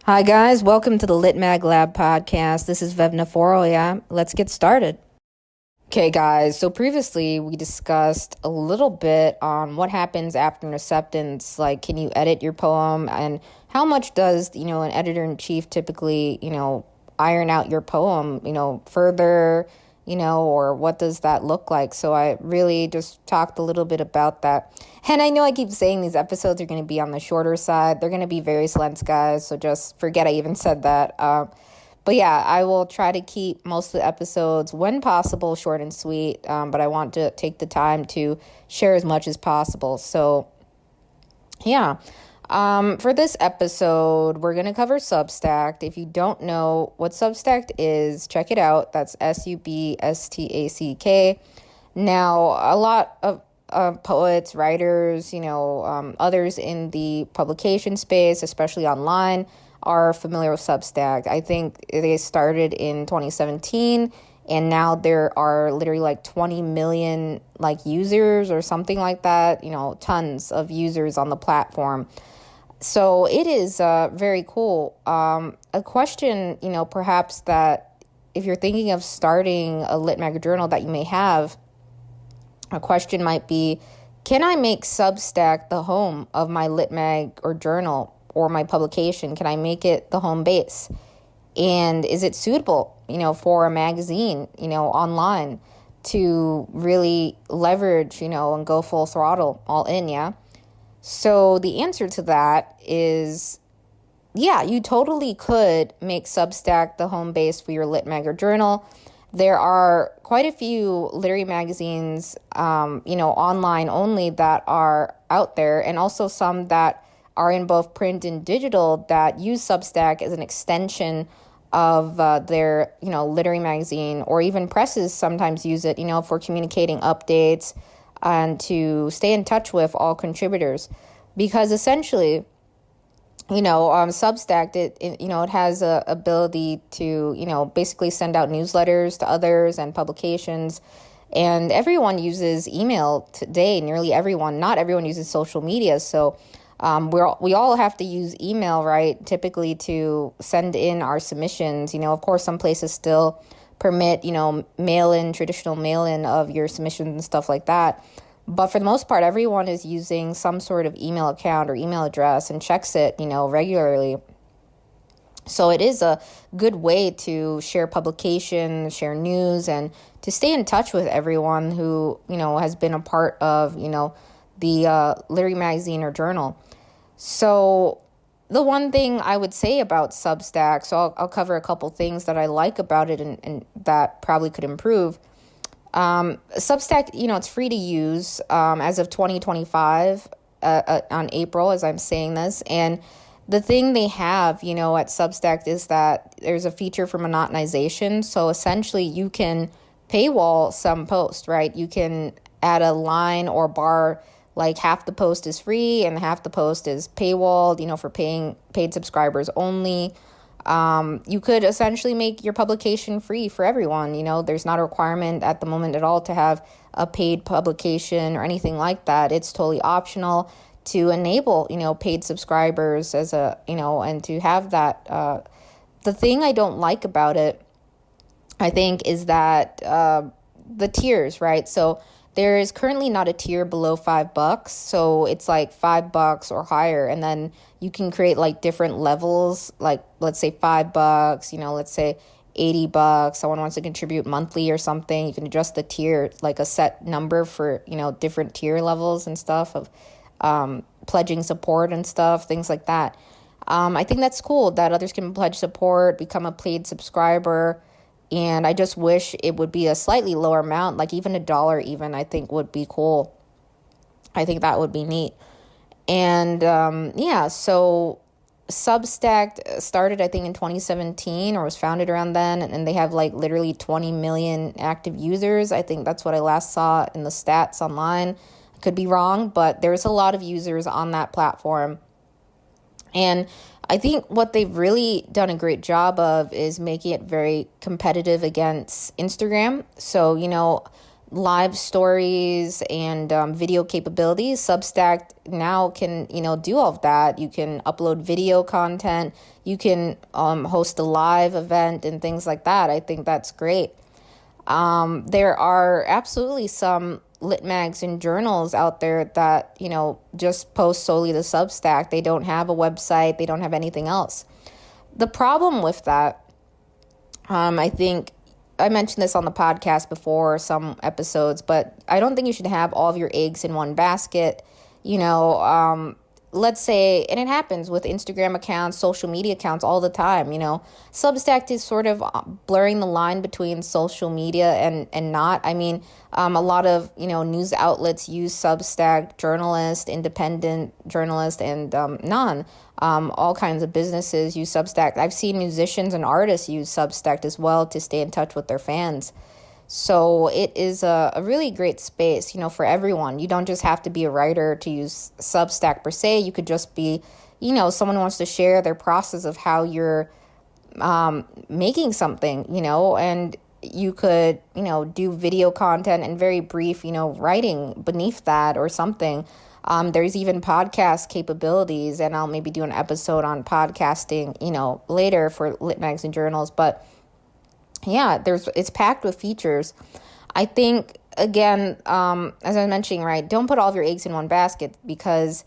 Hi, guys. Welcome to the Lit Mag Lab podcast. This is Vevna Forrow. Yeah, let's get started. Okay, guys. So previously we discussed a little bit on what happens after an acceptance. Like, can you edit your poem? And how much does, an editor-in-chief typically, iron out your poem, further, or what does that look like? So I really just talked a little bit about that. And I know I keep saying these episodes are going to be on the shorter side. They're going to be various lengths, guys. So just forget I even said that. But yeah, I will try to keep most of the episodes, when possible, short and sweet. But I want to take the time to share as much as possible. So yeah. For this episode, we're going to cover Substack. If you don't know what Substack is, check it out. That's Substack. Now, a lot of poets, writers, others in the publication space, especially online, are familiar with Substack. I think they started in 2017, and now there are literally like 20 million users or something like that, tons of users on the platform. So it is very cool. A question, perhaps that if you're thinking of starting a Lit Mag journal that you may have, a question might be, can I make Substack the home of my Lit Mag or journal or my publication? Can I make it the home base? And is it suitable, for a magazine, online to really leverage, and go full throttle, all in, yeah? So the answer to that is, yeah, you totally could make Substack the home base for your Lit Mag or journal. There are quite a few literary magazines, online only that are out there, and also some that are in both print and digital that use Substack as an extension of their, literary magazine, or even presses sometimes use it, for communicating updates and to stay in touch with all contributors. Because essentially, Substack, it has a ability to, basically send out newsletters to others and publications. And everyone uses email today, nearly everyone. Not everyone uses social media. So we all have to use email, right, typically to send in our submissions. Of course, some places still permit, traditional mail-in of your submissions and stuff like that. But for the most part, everyone is using some sort of email account or email address and checks it, regularly. So it is a good way to share publications, share news, and to stay in touch with everyone who, has been a part of, the literary magazine or journal. So the one thing I would say about Substack, so I'll cover a couple things that I like about it and that probably could improve. Substack, it's free to use as of 2025 on April, as I'm saying this. And the thing they have, at Substack is that there's a feature for monetization. So essentially you can paywall some posts, right? You can add a line or bar, like half the post is free and half the post is paywalled, for paid subscribers only. You could essentially make your publication free for everyone. There's not a requirement at the moment at all to have a paid publication or anything like that. It's totally optional to enable, paid subscribers as and to have that. The thing I don't like about it, I think, is that the tiers, right? So there is currently not a tier below $5. So it's like $5 or higher. And then you can create different levels, let's say $5, let's say $80. Someone wants to contribute monthly or something. You can adjust the tier, a set number for, different tier levels and stuff of pledging support and stuff, things like that. I think that's cool that others can pledge support, become a paid subscriber. And I just wish it would be a slightly lower amount, even $1 even, I think would be cool. I think that would be neat. And so Substack started, I think, in 2017 or was founded around then. And they have literally 20 million active users. I think that's what I last saw in the stats online. I could be wrong, but there's a lot of users on that platform. And I think what they've really done a great job of is making it very competitive against Instagram. So, live stories and video capabilities. Substack now can, do all of that. You can upload video content. You can host a live event and things like that. I think that's great. There are absolutely some lit mags and journals out there that, just post solely to Substack. They don't have a website. They don't have anything else. The problem with that, I think I mentioned this on the podcast before, some episodes, but I don't think you should have all of your eggs in one basket. Let's say, and it happens with Instagram accounts, social media accounts all the time, Substack is sort of blurring the line between social media and not. I mean, a lot of, news outlets use Substack, journalists, independent journalists, and all kinds of businesses use Substack. I've seen musicians and artists use Substack as well to stay in touch with their fans. So it is a really great space, for everyone. You don't just have to be a writer to use Substack per se. You could just be, someone who wants to share their process of how you're making something, and you could, do video content and very brief, writing beneath that or something. There's even podcast capabilities, and I'll maybe do an episode on podcasting, later for lit mags and journals. But yeah, it's packed with features. I think, again, as I was mentioning, right, don't put all of your eggs in one basket, because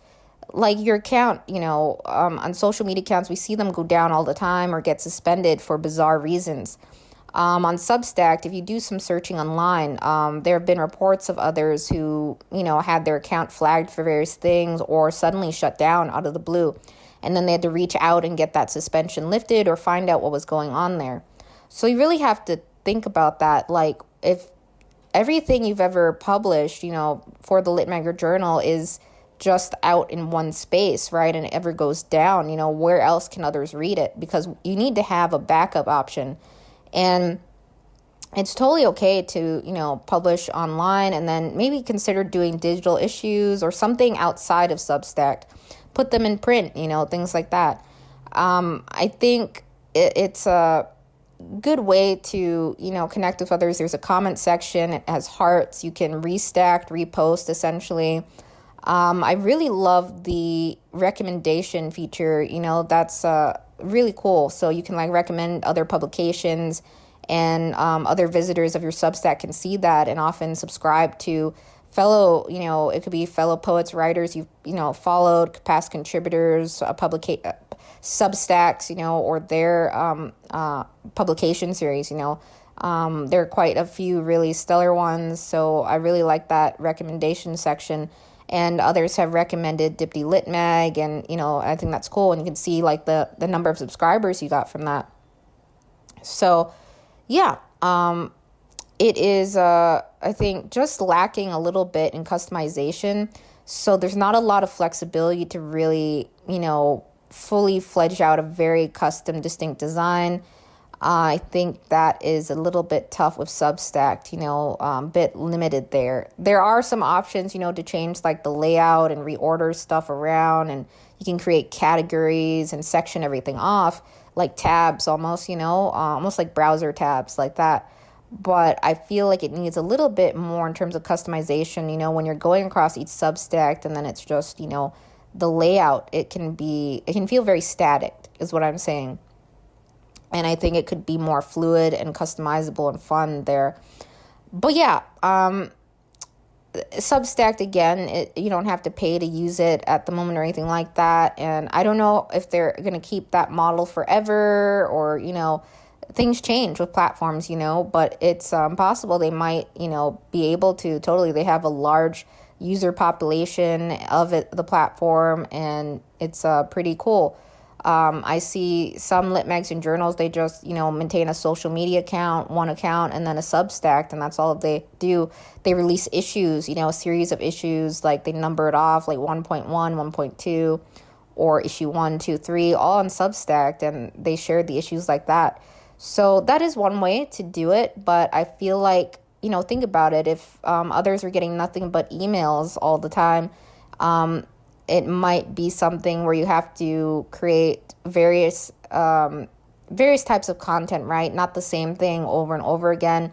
like your account, on social media accounts, we see them go down all the time or get suspended for bizarre reasons. On Substack, if you do some searching online, there have been reports of others who, had their account flagged for various things or suddenly shut down out of the blue. And then they had to reach out and get that suspension lifted or find out what was going on there. So you really have to think about that. Like, if everything you've ever published, for the Lit Mag or Journal is just out in one space, right, and it ever goes down, where else can others read it? Because you need to have a backup option. And it's totally okay to, publish online and then maybe consider doing digital issues or something outside of Substack. Put them in print, things like that. I think it's a good way to, connect with others. There's a comment section. It has hearts. You can restack, repost, essentially. I really love the recommendation feature. That's really cool. So you can recommend other publications, and other visitors of your Substack can see that and often subscribe to fellow, it could be fellow poets, writers you've, followed, past contributors, Substacks, or their publication series, there are quite a few really stellar ones. So I really like that recommendation section. And others have recommended Dipity Lit Mag, and, I think that's cool. And you can see the number of subscribers you got from that. So, yeah, it is, I think, just lacking a little bit in customization. So there's not a lot of flexibility to really, fully fledge out a very custom, distinct design. I think that is a little bit tough with Substack, a bit limited there. There are some options, to change the layout and reorder stuff around, and you can create categories and section everything off, like tabs almost, almost like browser tabs like that. But I feel like it needs a little bit more in terms of customization, when you're going across each Substack and then it's just, the layout, it can feel very static is what I'm saying. And I think it could be more fluid and customizable and fun there. But yeah, Substack, again, you don't have to pay to use it at the moment or anything like that. And I don't know if they're going to keep that model forever, or, things change with platforms, but it's possible they might, be able to totally. They have a large user population of the platform, and it's pretty cool. I see some lit mags and journals, they just, maintain a social media account, one account, and then a Substack, and that's all they do. They release issues, a series of issues, they number it off, 1.1, 1.2, or issue 1, 2, 3, all on Substack, and they share the issues like that. So that is one way to do it, but I feel like, think about it. If others are getting nothing but emails all the time, it might be something where you have to create various types of content, right? Not the same thing over and over again.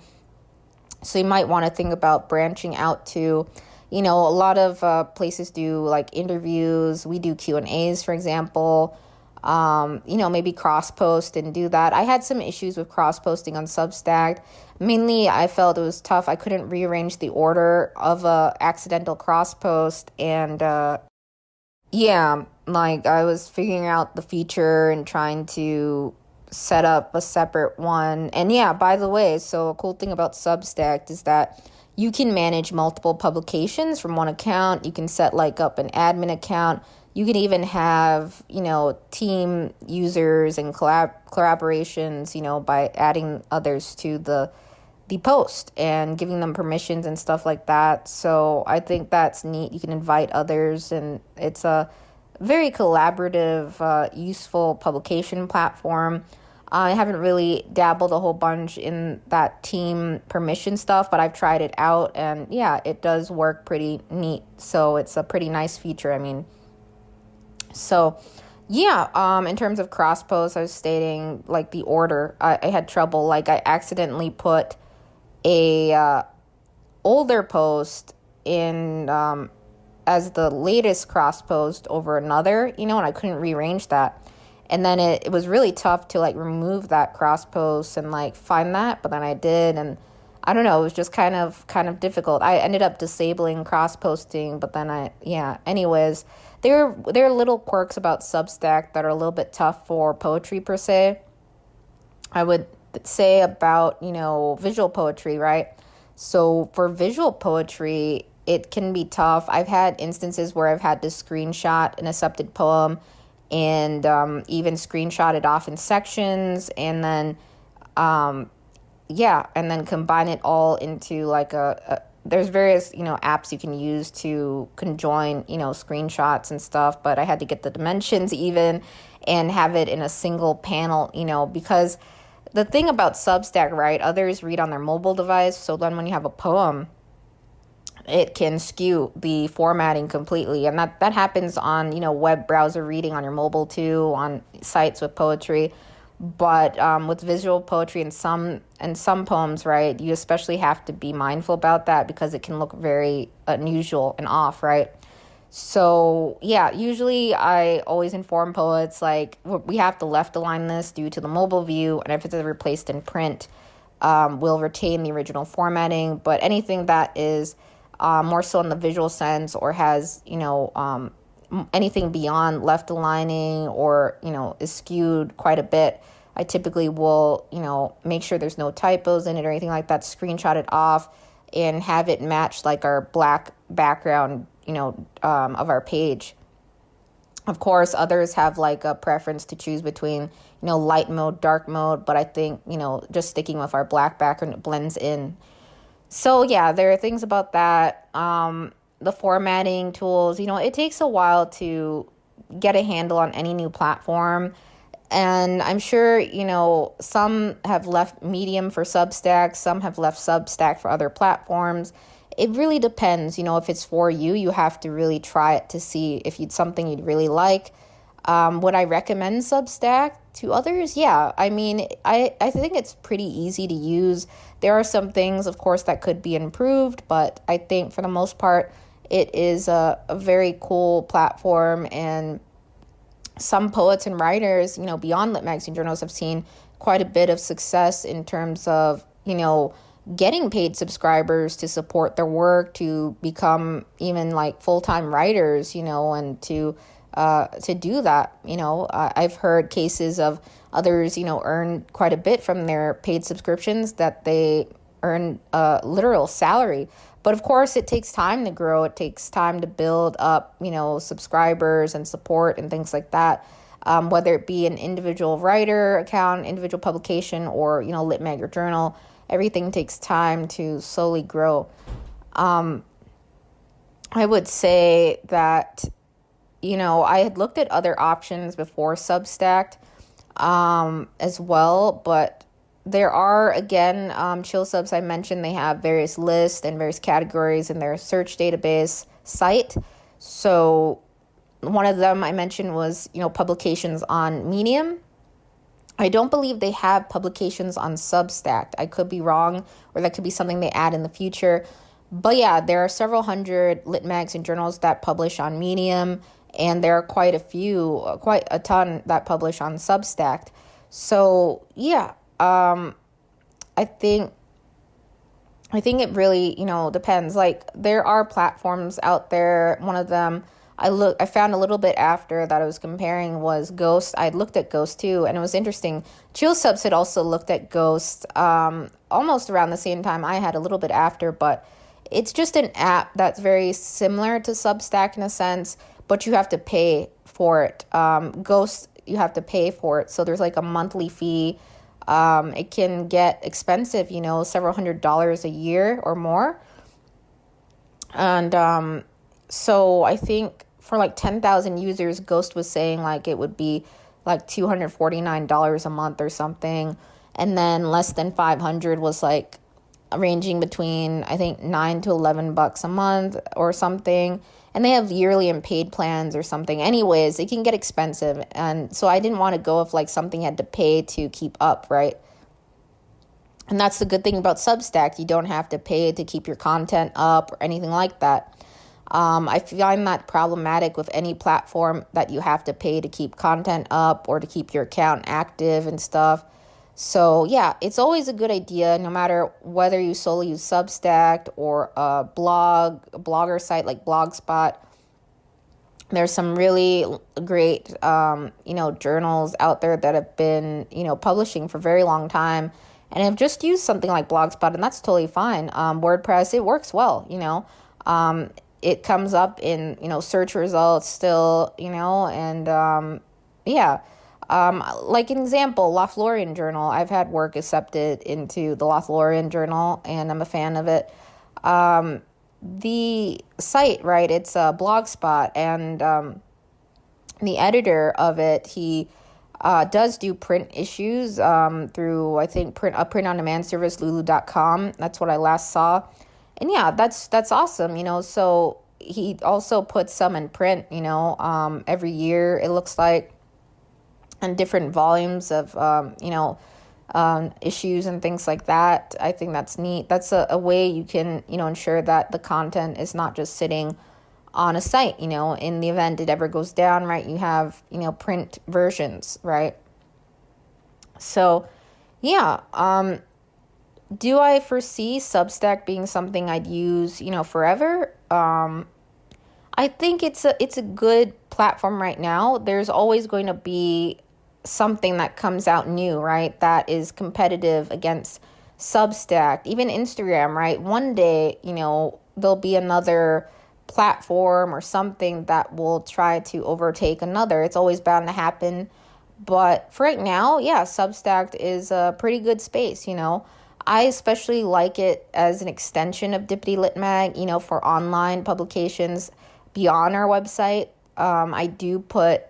So you might want to think about branching out to, a lot of places do like interviews. We do Q&As, for example. Maybe cross post and do that. I had some issues with cross posting on Substack. Mainly, I felt it was tough. I couldn't rearrange the order of a accidental cross post, and like I was figuring out the feature and trying to set up a separate one. And yeah, by the way, so a cool thing about Substack is that you can manage multiple publications from one account. You can set like up an admin account. You can even have, team users and collaborations, by adding others to the post and giving them permissions and stuff like that. So I think that's neat. You can invite others, and it's a very collaborative, useful publication platform. I haven't really dabbled a whole bunch in that team permission stuff, but I've tried it out, and yeah, it does work pretty neat. So it's a pretty nice feature. So yeah, in terms of cross posts, I was stating like the order. I had trouble. Like I accidentally put a older post in as the latest cross post over another, and I couldn't rearrange that. And then it was really tough to like remove that cross post and like find that, but then I did, and I don't know, it was just kind of difficult. I ended up disabling cross posting, but then anyways, there are little quirks about Substack that are a little bit tough for poetry per se. I would say about, visual poetry, right? So for visual poetry, it can be tough. I've had instances where I've had to screenshot an accepted poem and even screenshot it off in sections, and then and then combine it all into like there's various, apps you can use to conjoin, screenshots and stuff, but I had to get the dimensions even and have it in a single panel, because the thing about Substack, right, others read on their mobile device, so then when you have a poem, it can skew the formatting completely. And that happens on, web browser reading on your mobile too, on sites with poetry. But with visual poetry and some poems, right, you especially have to be mindful about that because it can look very unusual and off, right? So yeah, usually I always inform poets like we have to left align this due to the mobile view, and if it's replaced in print, we'll retain the original formatting. But anything that is more so in the visual sense or has anything beyond left aligning or is skewed quite a bit, I typically will make sure there's no typos in it or anything like that, screenshot it off and have it match like our black background of our page. Of course, others have like a preference to choose between light mode, dark mode, but I think just sticking with our black background, it blends in. So yeah, there are things about that. The formatting tools, it takes a while to get a handle on any new platform. And I'm sure, some have left Medium for Substack, some have left Substack for other platforms. It really depends, if it's for you, you have to really try it to see if it's something you'd really like. Would I recommend Substack to others? Yeah, I think it's pretty easy to use. There are some things, of course, that could be improved, but I think for the most part, it is a very cool platform. And some poets and writers, beyond Lit Magazine Journals have seen quite a bit of success in terms of, getting paid subscribers to support their work, to become even like full-time writers, and to do that. I've heard cases of others, earn quite a bit from their paid subscriptions that they earn a literal salary. But of course, it takes time to grow. It takes time to build up, subscribers and support and things like that. Whether it be an individual writer account, individual publication, or, Lit Mag or Journal, everything takes time to slowly grow. I would say that, I had looked at other options before Substack as well, but there are, again, Chill Subs, I mentioned, they have various lists and various categories in their search database site. So one of them I mentioned was, publications on Medium. I don't believe they have publications on Substack. I could be wrong, or that could be something they add in the future. But yeah, there are several hundred lit mags and journals that publish on Medium, and there are quite a ton that publish on Substack. So yeah, I think I think it really, depends. Like there are platforms out there. One of them I found a little bit after that I was comparing was Ghost. I looked at Ghost too, and it was interesting. Chill Subs had also looked at Ghost almost around the same time I had, a little bit after, but it's just an app that's very similar to Substack in a sense, but you have to pay for it. Ghost, you have to pay for it. So there's like a monthly fee. It can get expensive, several $100s a year or more. And so I think for like 10,000 users, Ghost was saying like it would be like $249 a month or something. And then less than 500 was like ranging between, I think, $9 to $11 a month or something. And they have yearly and paid plans or something. Anyways, it can get expensive. And so I didn't want to go if like something had to pay to keep up, right? And that's the good thing about Substack. You don't have to pay to keep your content up or anything like that. I find that problematic with any platform that you have to pay to keep content up or to keep your account active and stuff. So yeah, it's always a good idea, no matter whether you solely use Substack or a blogger site like Blogspot. There's some really great, journals out there that have been, publishing for a very long time and have just used something like Blogspot, and that's totally fine. WordPress, it works well, it comes up in, search results still, and yeah. Like an example, Lothlorien Journal. I've had work accepted into the Lothlorien Journal, and I'm a fan of it. The site, right, it's a Blogspot, and the editor of it, he does do print issues through, I think, a print-on-demand service, lulu.com. That's what I last saw. And yeah, that's awesome, so he also puts some in print, every year, it looks like, and different volumes of, issues and things like that. I think that's neat. That's a way you can, ensure that the content is not just sitting on a site, in the event it ever goes down, right? You have, print versions, right? So, yeah. Do I foresee Substack being something I'd use, forever? I think it's a good platform right now. There's always going to be something that comes out new, right? That is competitive against Substack, even Instagram, right? One day, there'll be another platform or something that will try to overtake another. It's always bound to happen. But for right now, yeah, Substack is a pretty good space, I especially like it as an extension of Dipity Lit Mag, for online publications beyond our website. I do put,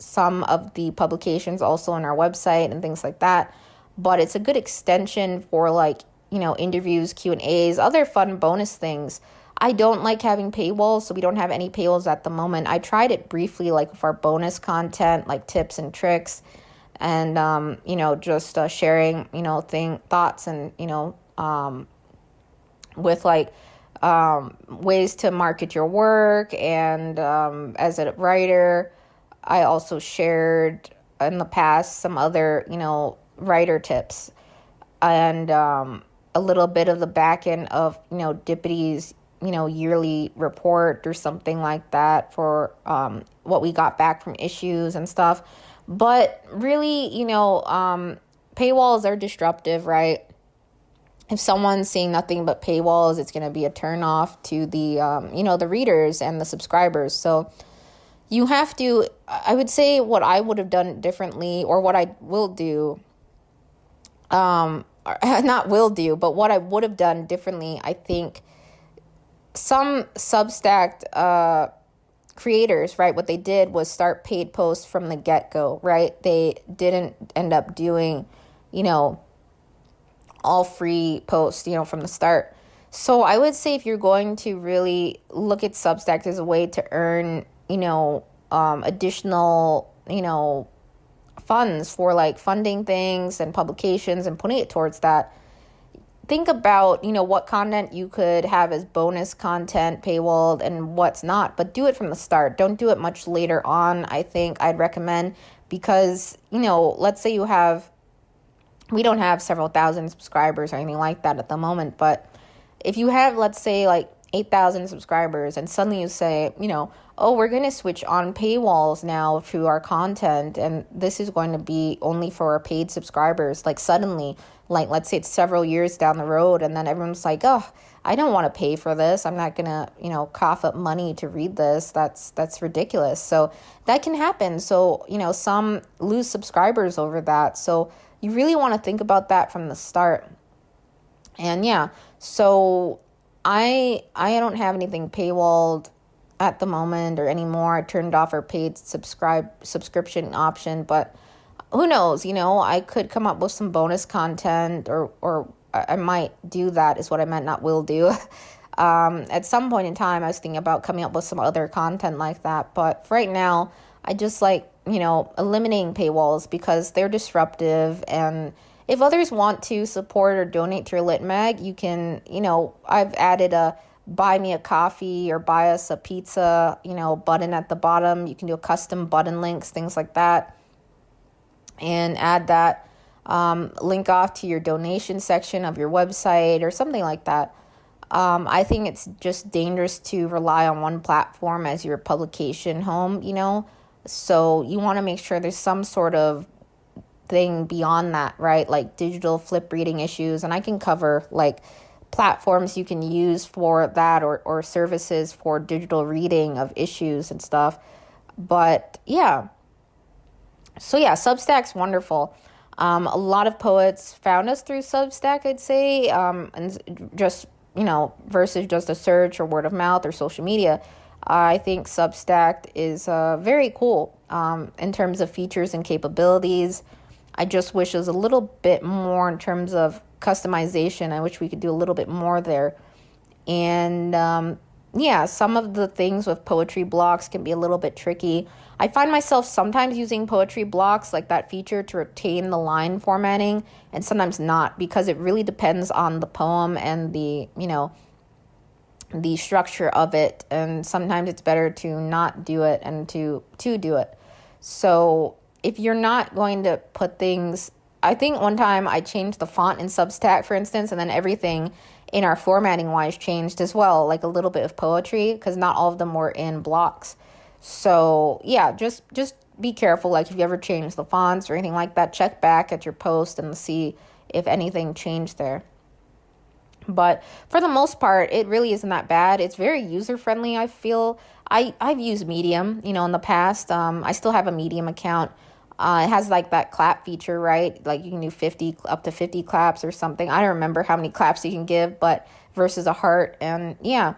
some of the publications also on our website and things like that. But it's a good extension for like, interviews, Q&As, other fun bonus things. I don't like having paywalls, so we don't have any paywalls at the moment. I tried it briefly, like for our bonus content, like tips and tricks, and just sharing, thoughts and, with like ways to market your work. And as a writer, I also shared in the past some other, writer tips and a little bit of the back end of, Dipity's, yearly report or something like that for what we got back from issues and stuff. But really, paywalls are disruptive, right? If someone's seeing nothing but paywalls, it's going to be a turnoff to the, the readers and the subscribers. So you have to, I would say what I would have done differently, or what I will do, not will do, but what I would have done differently, I think some Substack creators, right, what they did was start paid posts from the get-go, right? They didn't end up doing, all free posts, from the start. So I would say if you're going to really look at Substack as a way to earn, additional, funds for like funding things and publications and putting it towards that, think about, what content you could have as bonus content, paywalled, and what's not, but do it from the start. Don't do it much later on, I think I'd recommend, because, let's say we don't have several thousand subscribers or anything like that at the moment, but if you have, let's say, like 8,000 subscribers, and suddenly you say, oh, we're going to switch on paywalls now to our content, and this is going to be only for our paid subscribers, like suddenly, like let's say it's several years down the road, and then everyone's like, oh, I don't want to pay for this. I'm not going to, cough up money to read this. That's ridiculous. So that can happen. So, some lose subscribers over that. So you really want to think about that from the start. And yeah, so I don't have anything paywalled at the moment or anymore. I turned off our paid subscription option, but who knows, I could come up with some bonus content, or I might do that, is what I meant, not will do. At some point in time, I was thinking about coming up with some other content like that. But for right now, I just like, eliminating paywalls because they're disruptive. And if others want to support or donate to your Lit Mag, you can, I've added a buy me a coffee or buy us a pizza, button at the bottom. You can do custom button links, things like that, and add that link off to your donation section of your website or something like that. I think it's just dangerous to rely on one platform as your publication home, so you want to make sure there's some sort of thing beyond that, right? Like digital flip reading issues. And I can cover like platforms you can use for that, or services for digital reading of issues and stuff. But yeah. So yeah, Substack's wonderful. A lot of poets found us through Substack, I'd say, and just, versus just a search or word of mouth or social media. I think Substack is very cool in terms of features and capabilities. I just wish it was a little bit more in terms of customization. I wish we could do a little bit more there. And yeah, some of the things with poetry blocks can be a little bit tricky. I find myself sometimes using poetry blocks, like that feature, to retain the line formatting, and sometimes not, because it really depends on the poem and the structure of it. And sometimes it's better to not do it and to do it. So if you're not going to put things, I think one time I changed the font in Substack, for instance, and then everything in our formatting wise changed as well, like a little bit of poetry, because not all of them were in blocks. So yeah, just be careful. Like if you ever change the fonts or anything like that, check back at your post and see if anything changed there. But for the most part, it really isn't that bad. It's very user friendly, I feel. I've used Medium, in the past. I still have a Medium account. It has like that clap feature, right? Like you can do up to 50 claps or something. I don't remember how many claps you can give, but versus a heart. And yeah,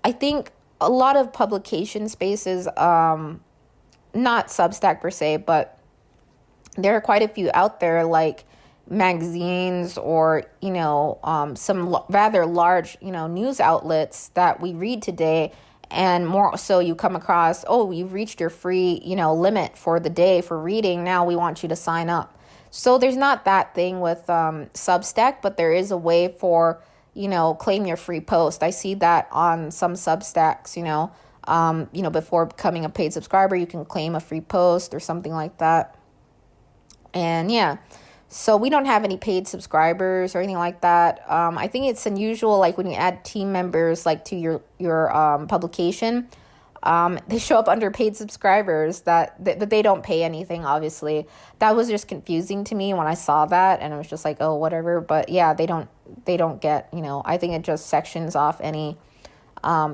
I think a lot of publication spaces, not Substack per se, but there are quite a few out there, like magazines or, some rather large, news outlets that we read today. And more so you come across, oh, you've reached your free, limit for the day for reading. Now we want you to sign up. So there's not that thing with Substack, but there is a way for, claim your free post. I see that on some Substacks, before becoming a paid subscriber, you can claim a free post or something like that. And yeah, so we don't have any paid subscribers or anything like that. I think it's unusual, like when you add team members, like to your publication, they show up under paid subscribers but they don't pay anything, obviously. That was just confusing to me when I saw that, and it was just like, oh, whatever. But yeah, they don't get, I think it just sections off any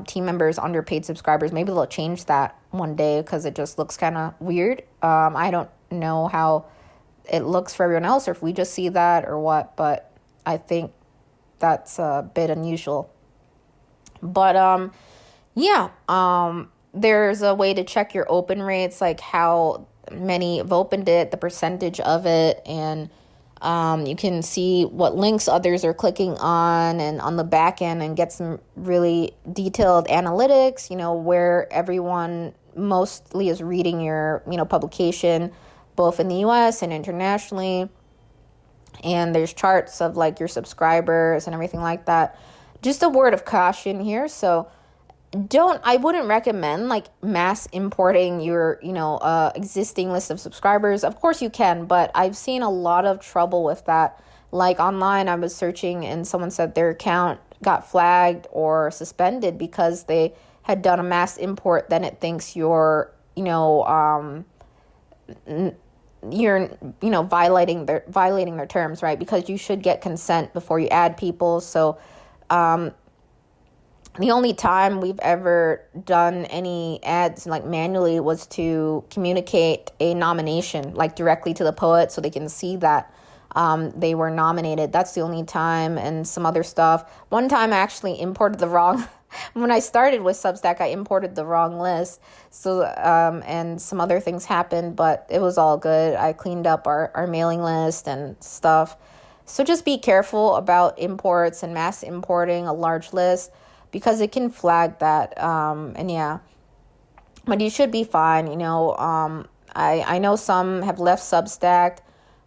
team members under paid subscribers. Maybe they'll change that one day because it just looks kind of weird. I don't know how it looks for everyone else, or if we just see that or what, but I think that's a bit unusual. But there's a way to check your open rates, like how many have opened it, the percentage of it, and you can see what links others are clicking on, and on the back end, and get some really detailed analytics, where everyone mostly is reading your, publication, both in the US and internationally. And there's charts of like your subscribers and everything like that. Just a word of caution here. So I wouldn't recommend like mass importing your, existing list of subscribers. Of course you can, but I've seen a lot of trouble with that. Like online, I was searching and someone said their account got flagged or suspended because they had done a mass import. Then it thinks you're violating their terms, right? Because you should get consent before you add people. So the only time we've ever done any ads like manually was to communicate a nomination like directly to the poet so they can see that they were nominated. That's the only time, and some other stuff. One time I actually imported the wrong when I started with Substack, I imported the wrong list. So and some other things happened, but it was all good. I cleaned up our mailing list and stuff. So just be careful about imports and mass importing a large list, because it can flag that. But you should be fine. I know some have left Substack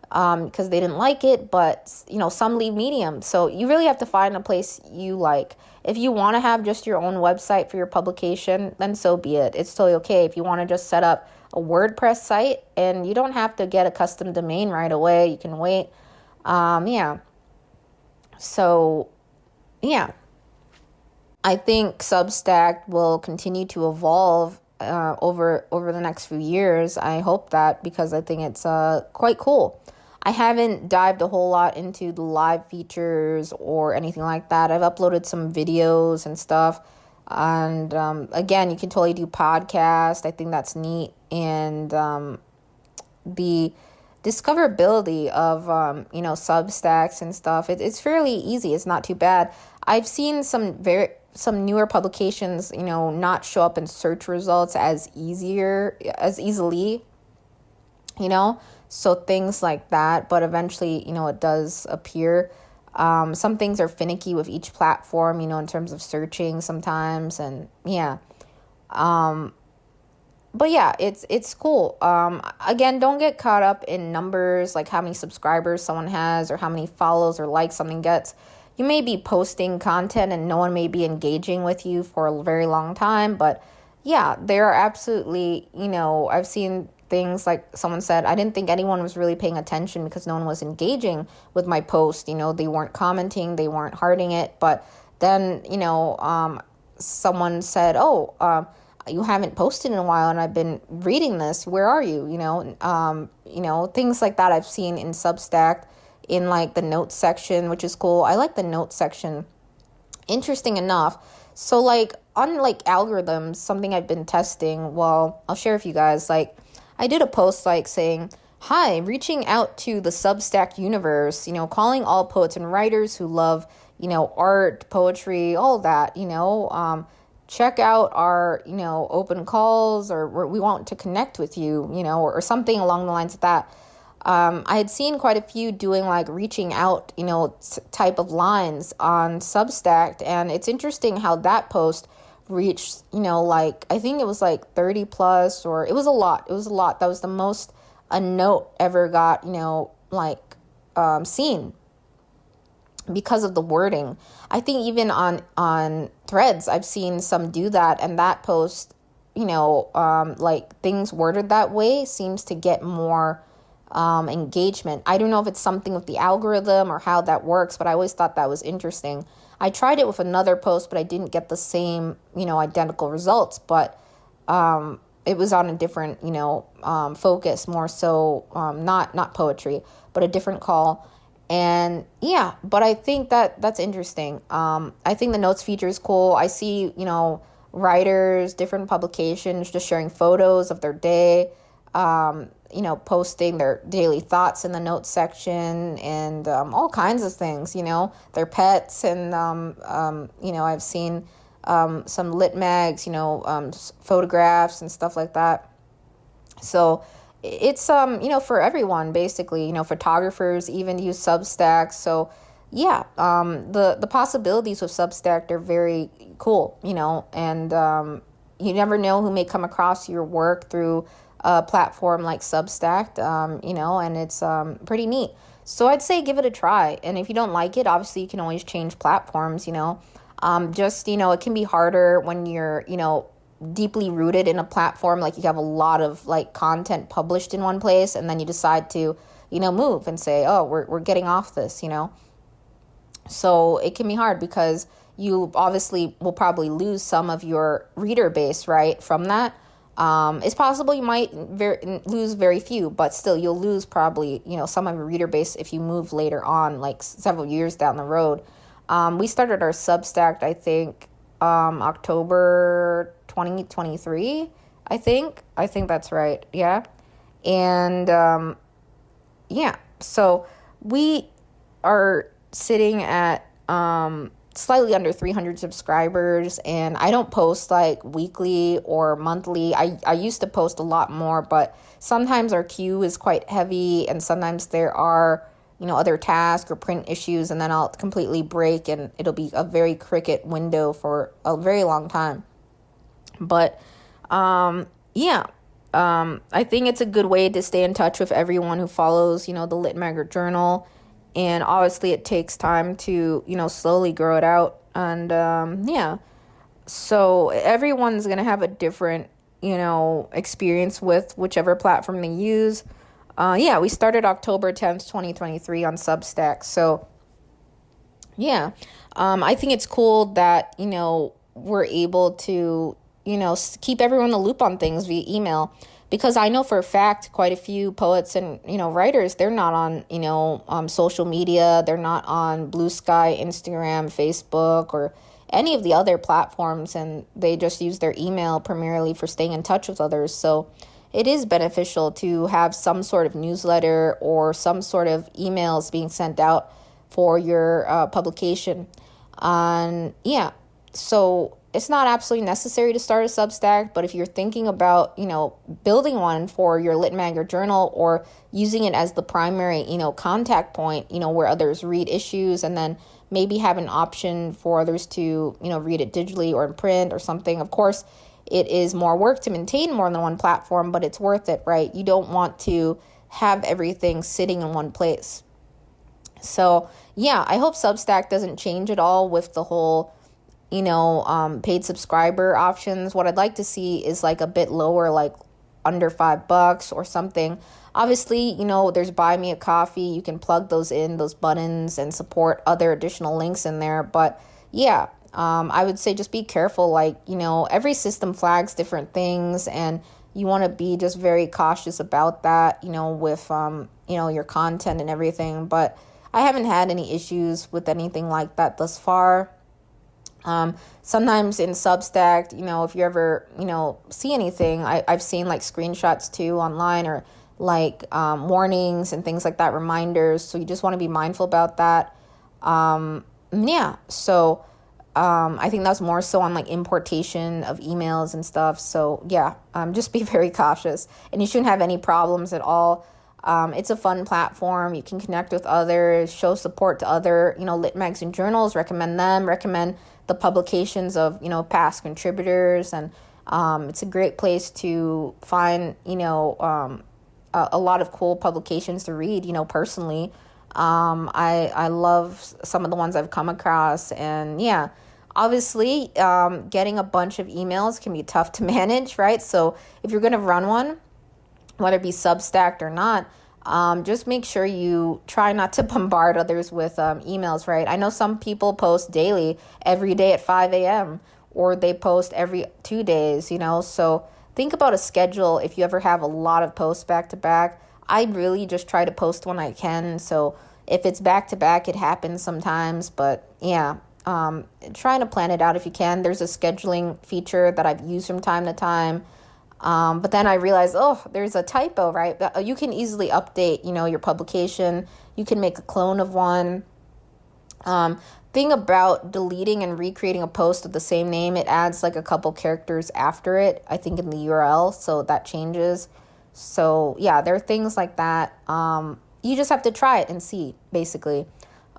because they didn't like it, but some leave Medium. So you really have to find a place you like. If you want to have just your own website for your publication, then so be it. It's totally okay. If you want to just set up a WordPress site, and you don't have to get a custom domain right away, you can wait. So I think Substack will continue to evolve over the next few years. I hope that, because I think it's quite cool. I haven't dived a whole lot into the live features or anything like that. I've uploaded some videos and stuff. And again, you can totally do podcast. I think that's neat. And the discoverability of, Substacks and stuff, it's fairly easy. It's not too bad. I've seen some newer publications, not show up in search results as easily, so things like that. But eventually, it does appear. Some things are finicky with each platform, in terms of searching sometimes. And but yeah, it's cool. Again, don't get caught up in numbers, like how many subscribers someone has or how many follows or likes something gets. You may be posting content and no one may be engaging with you for a very long time, but yeah, there are absolutely, I've seen things like someone said, I didn't think anyone was really paying attention because no one was engaging with my post. They weren't commenting, they weren't hearting it. But then, someone said, you haven't posted in a while and I've been reading this. Where are you? Things like that I've seen in Substack, in like the notes section, which is cool. I like the notes section. Interesting enough. So like on like algorithms, something I've been testing, well, I'll share with you guys. Like I did a post like saying, hi, reaching out to the Substack universe, calling all poets and writers who love, art, poetry, all that, check out our, open calls, or we want to connect with you, or something along the lines of that. I had seen quite a few doing like reaching out, type of lines on Substack. And it's interesting how that post reached, like, I think it was like 30 plus, or it was a lot. That was the most a note ever got, seen because of the wording. I think even on Threads, I've seen some do that. And that post, like things worded that way seems to get more engagement. I don't know if it's something with the algorithm or how that works, but I always thought that was interesting. I tried it with another post, but I didn't get the same, identical results, but it was on a different, focus, more so not poetry, but a different call. And yeah, but I think that's interesting. I think the notes feature is cool. I see, writers, different publications just sharing photos of their day, posting their daily thoughts in the notes section, and all kinds of things, their pets. And, I've seen some lit mags, photographs and stuff like that. So it's, for everyone, basically, photographers even use Substack. So yeah, the possibilities with Substack are very cool, and you never know who may come across your work through a platform like Substack, and it's pretty neat. So I'd say give it a try. And if you don't like it, obviously you can always change platforms, it can be harder when you're, deeply rooted in a platform, like you have a lot of like content published in one place, and then you decide to, move and say, oh, we're getting off this, So it can be hard because you obviously will probably lose some of your reader base, right, from that. It's possible you might lose very few, but still you'll lose probably, some of your reader base if you move later on, like several years down the road. We started our Substack, I think, October 2023, I think that's right. Yeah. And, so we are sitting at, slightly under 300 subscribers, and I don't post like weekly or monthly. I used to post a lot more, but sometimes our queue is quite heavy, and sometimes there are, other tasks or print issues, and then I'll completely break, and it'll be a very cricket window for a very long time. But, I think it's a good way to stay in touch with everyone who follows, the Lit Mag Journal. And obviously it takes time to, slowly grow it out. And, so everyone's going to have a different, experience with whichever platform they use. We started October 10th, 2023 on Substack. So, I think it's cool that, we're able to, keep everyone in the loop on things via email. Because I know for a fact quite a few poets and, writers, they're not on, social media. They're not on Blue Sky, Instagram, Facebook, or any of the other platforms. And they just use their email primarily for staying in touch with others. So it is beneficial to have some sort of newsletter or some sort of emails being sent out for your publication. So it's not absolutely necessary to start a Substack, but if you're thinking about, building one for your Lit Mag or journal, or using it as the primary, contact point, where others read issues, and then maybe have an option for others to, read it digitally or in print or something. Of course, it is more work to maintain more than one platform, but it's worth it, right? You don't want to have everything sitting in one place. So, I hope Substack doesn't change at all with the whole paid subscriber options. What I'd like to see is like a bit lower, like under $5 or something. Obviously, there's Buy Me a Coffee. You can plug those buttons, and support other additional links in there. But I would say just be careful. Like, every system flags different things, and you want to be just very cautious about that, with, your content and everything. But I haven't had any issues with anything like that thus far. Sometimes in Substack, if you ever, see anything, I've seen like screenshots too online, or like warnings and things like that, reminders. So you just want to be mindful about that. So I think that's more so on like importation of emails and stuff. So just be very cautious, and you shouldn't have any problems at all. It's a fun platform. You can connect with others, show support to other, Lit Magazine journals, recommend the publications of, past contributors. And it's a great place to find, a lot of cool publications to read, personally. I love some of the ones I've come across. And obviously, getting a bunch of emails can be tough to manage, right? So if you're going to run one, whether it be Substacked or not, just make sure you try not to bombard others with emails, right? I know some people post daily, every day at 5 a.m., or they post every 2 days, So think about a schedule. If you ever have a lot of posts back to back, I really just try to post when I can. So if it's back to back, it happens sometimes. But trying to plan it out if you can. There's a scheduling feature that I've used from time to time. But then I realized, there's a typo, right? You can easily update, your publication. You can make a clone of one. Thing about deleting and recreating a post with the same name, it adds like a couple characters after it, I think in the URL, so that changes. So there are things like that. You just have to try it and see, basically.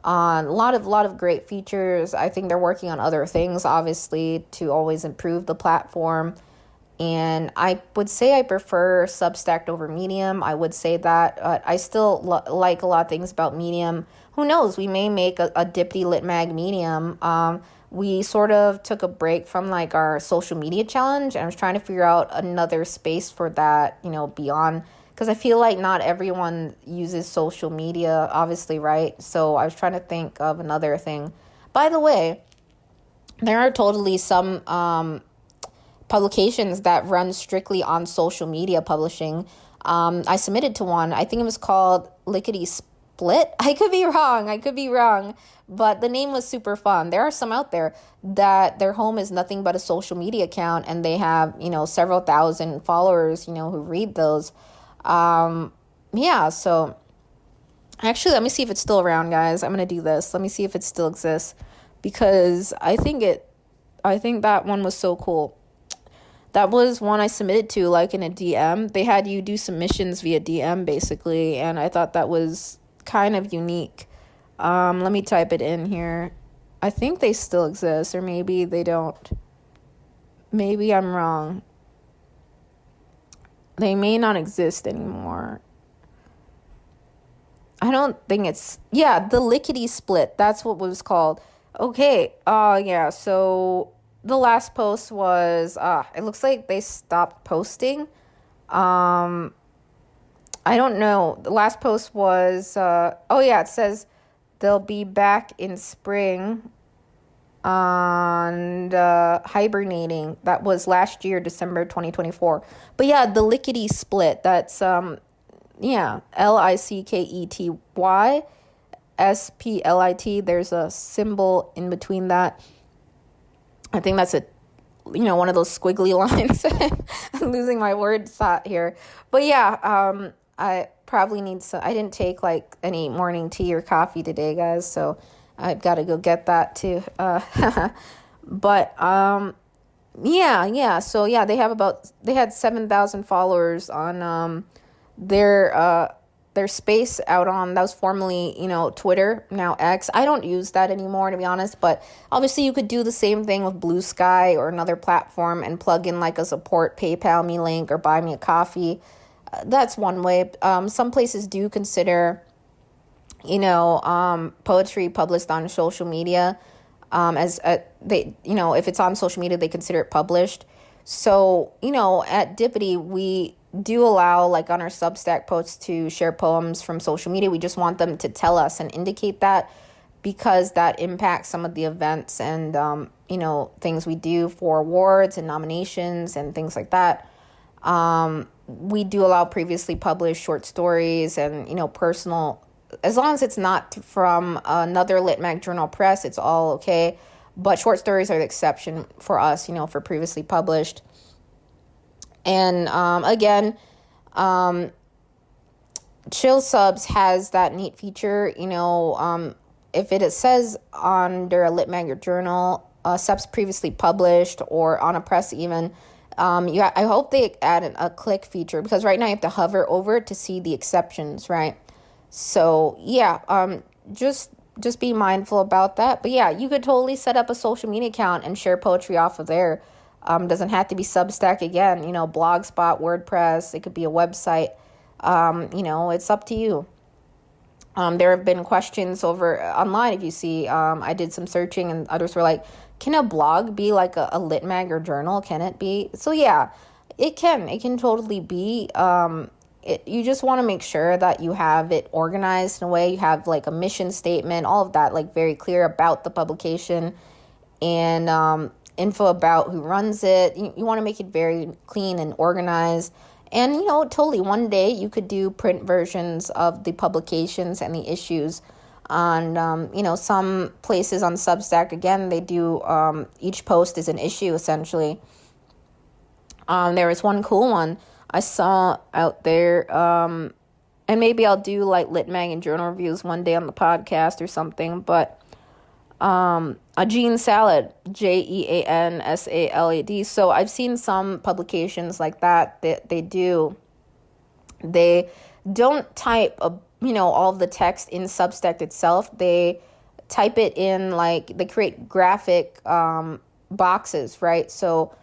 A lot of great features. I think they're working on other things, obviously, to always improve the platform. And I would say I prefer Substack over Medium. I would say that. I still like a lot of things about Medium. Who knows? We may make a Dipity Lit Mag Medium. We sort of took a break from like our social media challenge, and I was trying to figure out another space for that, beyond, because I feel like not everyone uses social media, obviously, right? So I was trying to think of another thing. By the way, there are totally some publications that run strictly on social media publishing. I submitted to one. I think it was called Lickety Split. I could be wrong, but the name was super fun. There are some out there that their home is nothing but a social media account, and they have, several thousand followers, who read those. So actually, let me see if it's still around, guys. I'm going to do this. Let me see if it still exists, because I think that one was so cool. That was one I submitted to, like, in a DM. They had you do submissions via DM, basically, and I thought that was kind of unique. Let me type it in here. I think they still exist, or maybe they don't. Maybe I'm wrong. They may not exist anymore. I don't think it's... Yeah, the Lickety Split. That's what it was called. Okay. So the last post was... it looks like they stopped posting. I don't know. The last post was... it says they'll be back in spring and hibernating. That was last year, December 2024. But yeah, the Lickety Split. That's Lickety Split. There's a symbol in between that. I think that's one of those squiggly lines. I'm losing my word thought here. But yeah, I probably need some. I didn't take like any morning tea or coffee today, guys, so I've got to go get that too. But So yeah, they had 7,000 followers on their space out on, that was formerly, Twitter, now X. I don't use that anymore, to be honest, but obviously you could do the same thing with Blue Sky or another platform and plug in like a support PayPal me link or buy me a coffee. That's one way. Some places do consider, poetry published on social media, as they, if it's on social media, they consider it published. So, at Dipity, we do allow, like on our Substack posts, to share poems from social media. We just want them to tell us and indicate that, because that impacts some of the events and, things we do for awards and nominations and things like that. We do allow previously published short stories and, personal, as long as it's not from another Lit Mag Journal press, it's all okay. But short stories are the exception for us, for previously published. And again, Chill Subs has that neat feature, if it says under a Lit Mag Journal, subs previously published, or on a press even, I hope they add a click feature, because right now you have to hover over it to see the exceptions, right? So yeah, just be mindful about that. But yeah, you could totally set up a social media account and share poetry off of there. Doesn't have to be Substack again, Blogspot, WordPress. It could be a website. It's up to you. There have been questions over online. If you see, I did some searching and others were like, can a blog be like a lit mag or journal? Can it be? So yeah, it can totally be. You just want to make sure that you have it organized in a way. You have like a mission statement, all of that, like very clear about the publication, and info about who runs it. You want to make it very clean and organized. And, totally one day you could do print versions of the publications and the issues. And, some places on Substack, again, they do, each post is an issue, essentially. There was one cool one I saw out there, and maybe I'll do like Lit Mag and journal reviews one day on the podcast or something, but a Jean Salad, JEANSALAD. So I've seen some publications like that they don't type all of the text in Substack itself. They type it in, like, they create graphic boxes, right? So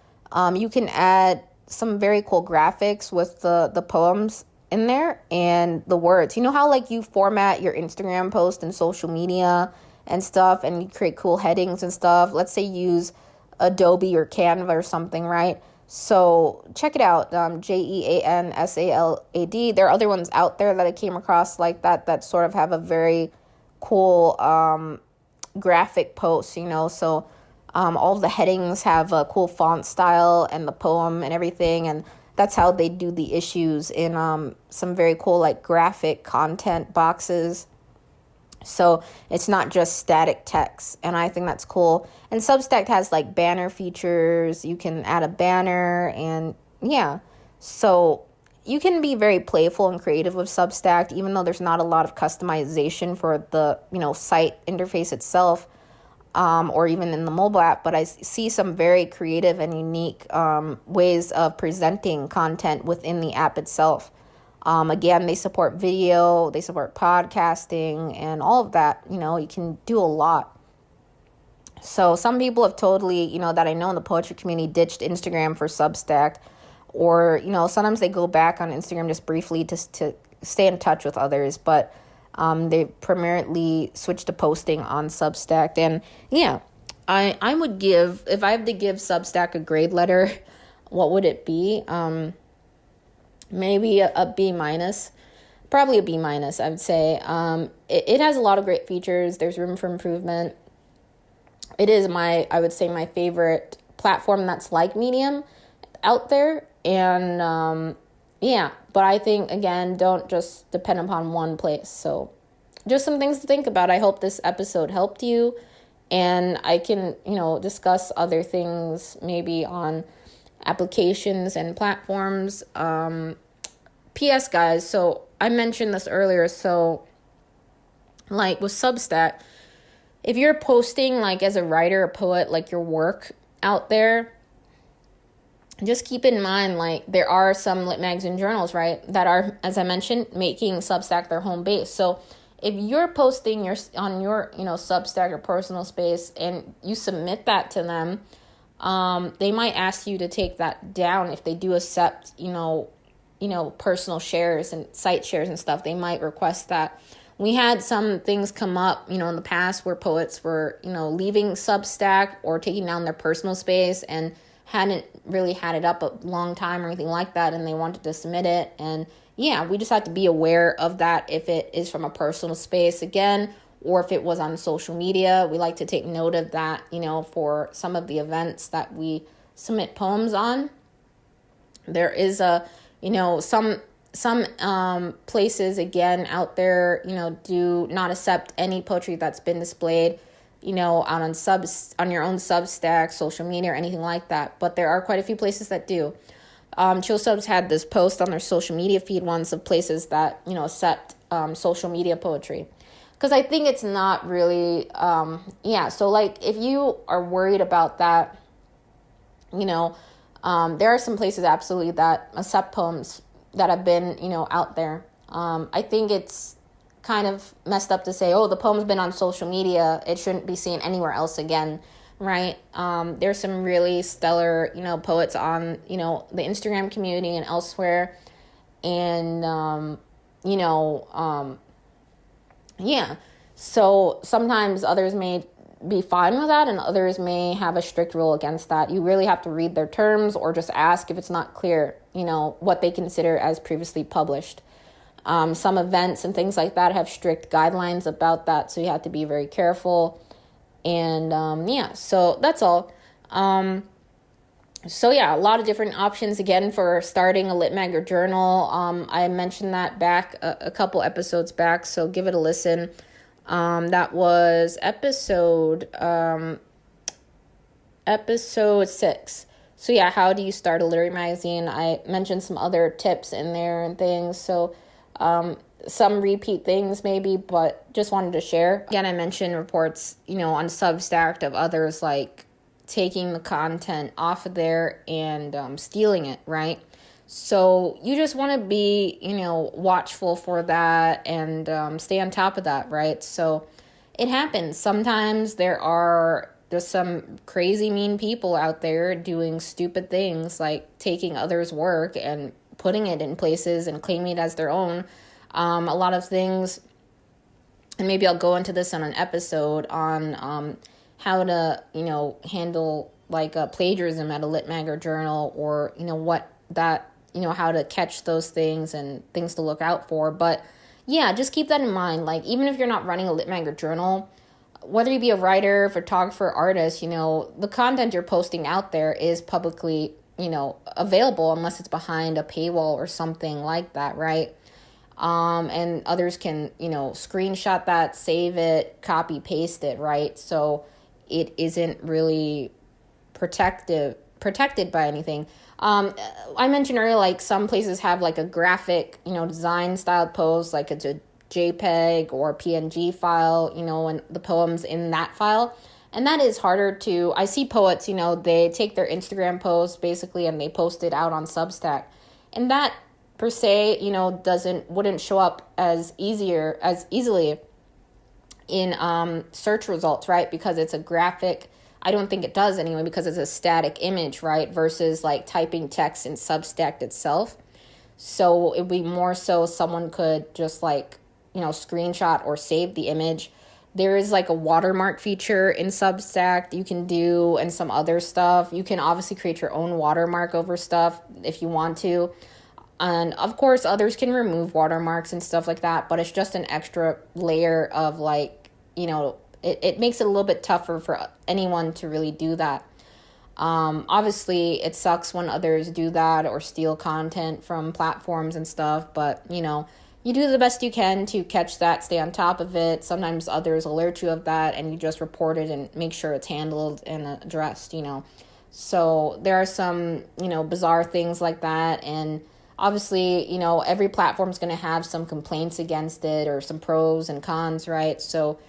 you can add some very cool graphics with the poems in there and the words. You know how like you format your Instagram post and social media and stuff, and you create cool headings and stuff. Let's say you use Adobe or Canva or something, right? So check it out, JEANSALAD. There are other ones out there that I came across like that sort of have a very cool graphic posts, you know. So all of the headings have a cool font style and the poem and everything, and that's how they do the issues in some very cool like graphic content boxes. So it's not just static text, and I think that's cool. And Substack has like banner features. You can add a banner, and yeah. So you can be very playful and creative with Substack, even though there's not a lot of customization for the, you know, site interface itself, or even in the mobile app. But I see some very creative and unique ways of presenting content within the app itself. Again, they support video, they support podcasting, and all of that. You know, you can do a lot. So some people have totally, you know, that I know in the poetry community, ditched Instagram for Substack, or, you know, sometimes they go back on Instagram just briefly to stay in touch with others, but they primarily switched to posting on Substack. And yeah, I would give, if I have to give Substack a grade letter, what would it be? Maybe a B minus, probably a B minus, I would say. It has a lot of great features. There's room for improvement. It is I would say my favorite platform that's like Medium out there. And yeah, but I think, again, don't just depend upon one place. So just some things to think about. I hope this episode helped you, and I can, you know, discuss other things maybe on applications and platforms. P.S. guys, so I mentioned this earlier, so like with Substack, if you're posting like as a writer or poet, like your work out there, just keep in mind, like, there are some lit magazine journals, right, that are, as I mentioned, making Substack their home base. So if you're posting on your, you know, Substack or personal space, and you submit that to them, they might ask you to take that down. If they do accept, you know, personal shares and site shares and stuff, they might request that. We had some things come up, you know, in the past where poets were, you know, leaving Substack or taking down their personal space and hadn't really had it up a long time or anything like that, and they wanted to submit it. And yeah, we just have to be aware of that if it is from a personal space again, or if it was on social media. We like to take note of that, you know, for some of the events that we submit poems on. There is a, you know, some places, again, out there, you know, do not accept any poetry that's been displayed, you know, on your own Substack, social media, or anything like that. But there are quite a few places that do. Chill Subs had this post on their social media feed once of places that, you know, accept social media poetry. Because I think it's not really, so like if you are worried about that, you know, there are some places absolutely that accept poems that have been, you know, out there. I think it's kind of messed up to say, oh, the poem's been on social media, it shouldn't be seen anywhere else again, right? There's some really stellar, you know, poets on, you know, the Instagram community and elsewhere. And, so sometimes others may be fine with that, and others may have a strict rule against that. You really have to read their terms, or just ask if it's not clear, you know, what they consider as previously published. Some events and things like that have strict guidelines about that, so you have to be very careful. And so that's all. A lot of different options, again, for starting a lit mag or journal. I mentioned that back a couple episodes back, so give it a listen. That was episode 6. So yeah, how do you start a literary magazine? I mentioned some other tips in there and things. So some repeat things maybe, but just wanted to share. Again, I mentioned reports, you know, on Substack of others like taking the content off of there and stealing it, right? So you just want to be, you know, watchful for that and stay on top of that, right? So it happens. Sometimes there are, there's some crazy mean people out there doing stupid things like taking others' work and putting it in places and claiming it as their own. A lot of things, and maybe I'll go into this on an episode on how to, handle like plagiarism at a lit mag or journal, or, how to catch those things and things to look out for. But yeah, just keep that in mind. Like, even if you're not running a lit mag or journal, whether you be a writer, photographer, artist, the content you're posting out there is publicly, available unless it's behind a paywall or something like that, right? And others can, screenshot that, save it, copy, paste it, right? So it isn't really protected by anything. I mentioned earlier, like some places have like a graphic, design styled post, like it's a JPEG or PNG file, and the poem's in that file. And that is harder to, I see poets, they take their Instagram post basically and they post it out on Substack. And that per se, wouldn't show up as easily in search results, right? Because it's a graphic. I don't think it does anyway, because it's a static image, right? Versus like typing text in Substack itself. So it would be more so someone could just like, screenshot or save the image. There is like a watermark feature in Substack you can do, and some other stuff. You can obviously create your own watermark over stuff if you want to. And of course, others can remove watermarks and stuff like that, but it's just an extra layer of like, it makes it a little bit tougher for anyone to really do that. Obviously, it sucks when others do that or steal content from platforms and stuff, but, you do the best you can to catch that, stay on top of it. Sometimes others alert you of that, and you just report it and make sure it's handled and addressed, So there are some, bizarre things like that, and obviously, every platform is going to have some complaints against it or some pros and cons, right? So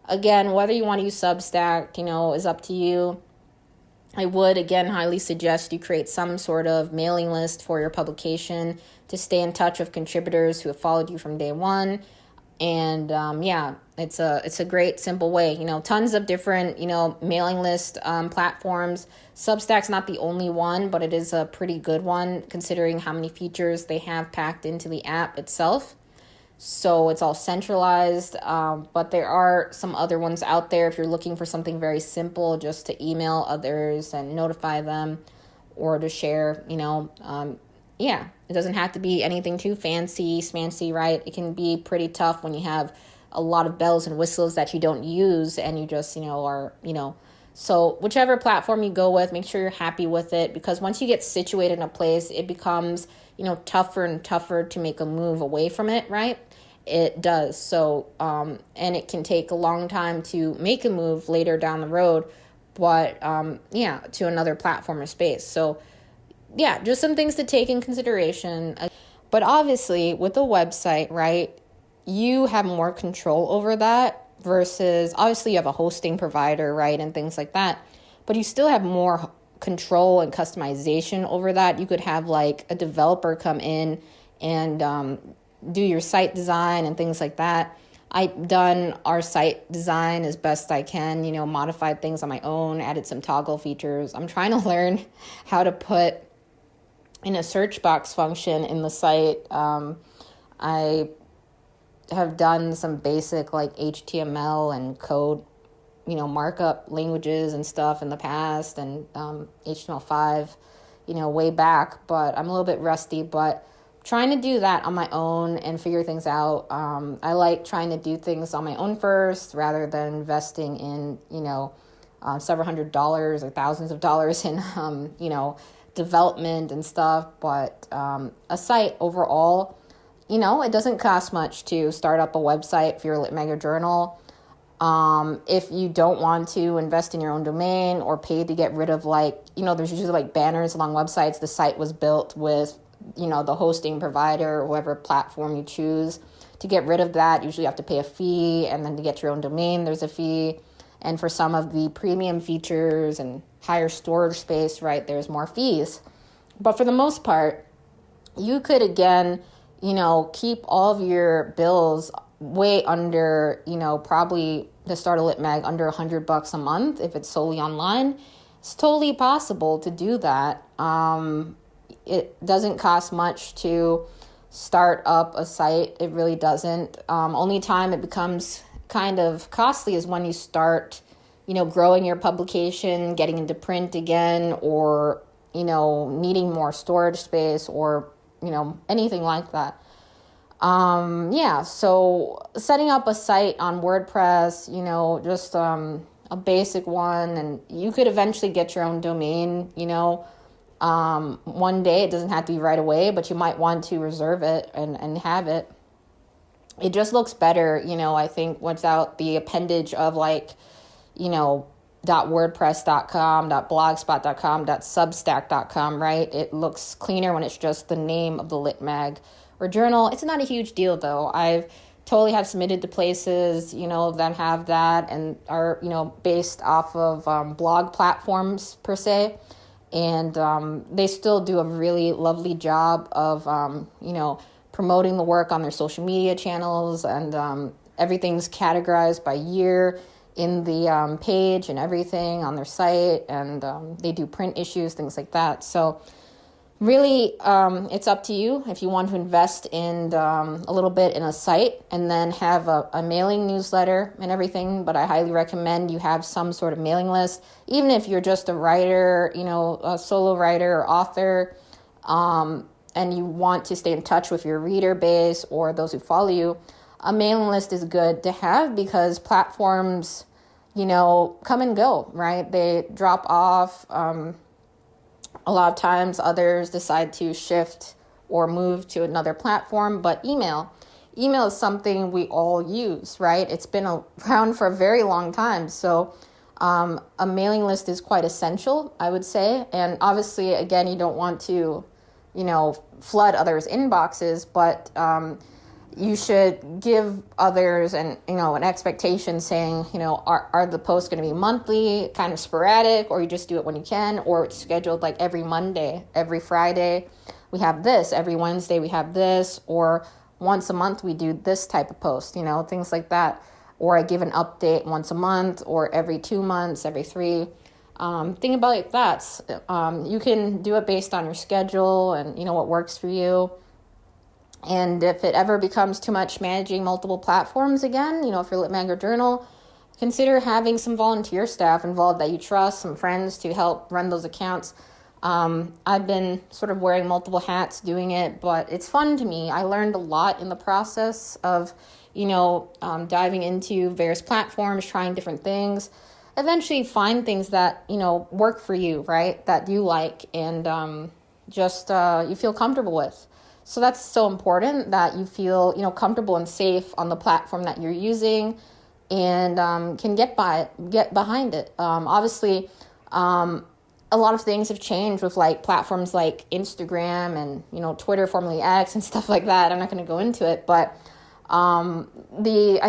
again, whether you want to use Substack, is up to you. I would, again, highly suggest you create some sort of mailing list for your publication to stay in touch with contributors who have followed you from day one. And it's a great, simple way. Tons of different, mailing list platforms. Substack's not the only one, but it is a pretty good one considering how many features they have packed into the app itself. So it's all centralized, but there are some other ones out there if you're looking for something very simple, just to email others and notify them or to share, it doesn't have to be anything too fancy, smancy, right? It can be pretty tough when you have a lot of bells and whistles that you don't use and you just, so whichever platform you go with, make sure you're happy with it, because once you get situated in a place, it becomes, tougher and tougher to make a move away from it, right? It does. So, and it can take a long time to make a move later down the road, but, to another platform or space. So, just some things to take in consideration. But obviously, with a website, right, you have more control over that versus, obviously, you have a hosting provider, right, and things like that. But you still have more control and customization over that. You could have, like, a developer come in and do your site design and things like that. I've done our site design as best I can, modified things on my own, added some toggle features. I'm trying to learn how to put in a search box function in the site. I have done some basic like HTML and code, markup languages and stuff in the past, and HTML5, way back, but I'm a little bit rusty, but trying to do that on my own and figure things out. I like trying to do things on my own first rather than investing in, several $100s or thousands of dollars in, development and stuff. But a site overall, it doesn't cost much to start up a website if you're a lit mag or journal. If you don't want to invest in your own domain or pay to get rid of there's usually like banners along websites. The site was built with the hosting provider or whatever platform you choose. To get rid of that, usually you have to pay a fee, and then to get your own domain, there's a fee. And for some of the premium features and higher storage space, right, there's more fees. But for the most part, you could, again, keep all of your bills, way under, probably to start a lit mag under $100 a month if it's solely online. It's totally possible to do that. It doesn't cost much to start up a site. It really doesn't. Only time it becomes kind of costly is when you start, growing your publication, getting into print again, or, needing more storage space, or, anything like that. So setting up a site on WordPress, just a basic one, and you could eventually get your own domain, one day. It doesn't have to be right away, but you might want to reserve it and have it. It just looks better, I think, without the appendage of .wordpress.com, .blogspot.com, .substack.com, right? It looks cleaner when it's just the name of the lit mag or journal. It's not a huge deal, though. I've totally have submitted to places, that have that and are, based off of blog platforms per se. And they still do a really lovely job of, promoting the work on their social media channels, and everything's categorized by year in the page and everything on their site, and they do print issues, things like that. So really, it's up to you if you want to invest in a little bit in a site and then have a mailing newsletter and everything. But I highly recommend you have some sort of mailing list, even if you're just a writer, a solo writer or author, and you want to stay in touch with your reader base or those who follow you. A mailing list is good to have because platforms, come and go, right? They drop off. A lot of times others decide to shift or move to another platform, but email is something we all use, right? It's been around for a very long time. So a mailing list is quite essential, I would say. And obviously, again, you don't want to, flood others' inboxes, but you should give others an expectation saying, are the posts going to be monthly, kind of sporadic, or you just do it when you can, or it's scheduled like every Monday, every Friday we have this, every Wednesday we have this, or once a month we do this type of post, things like that. Or I give an update once a month, or every 2 months, every 3. Think about it like that. You can do it based on your schedule and, what works for you. And if it ever becomes too much managing multiple platforms again, if you're lit mag or journal, consider having some volunteer staff involved that you trust, some friends to help run those accounts. I've been sort of wearing multiple hats doing it, but it's fun to me. I learned a lot in the process of, diving into various platforms, trying different things. Eventually find things that, work for you, right? That you like and you feel comfortable with. So that's so important that you feel, comfortable and safe on the platform that you're using and can get behind it. Obviously, a lot of things have changed with platforms like Instagram and, Twitter, formerly X, and stuff like that. I'm not going to go into it, but I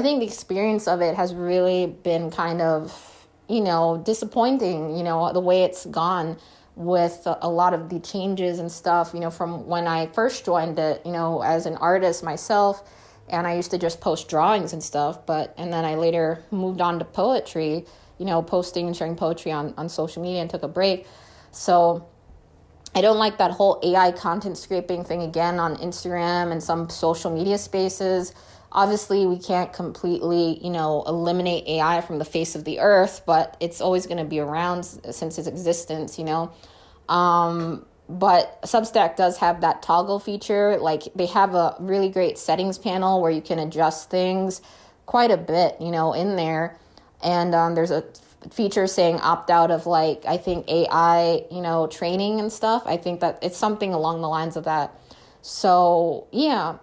think the experience of it has really been kind of, disappointing, the way it's gone with a lot of the changes and stuff, from when I first joined it, as an artist myself, and I used to just post drawings and stuff, and then I later moved on to poetry, posting and sharing poetry on social media, and took a break. So I don't like that whole AI content scraping thing again on Instagram and some social media spaces. Obviously, we can't completely, eliminate AI from the face of the earth, but it's always going to be around since its existence, But Substack does have that toggle feature. They have a really great settings panel where you can adjust things quite a bit, in there. And there's a feature saying opt out of I think AI, training and stuff. I think that it's something along the lines of that. So, yeah,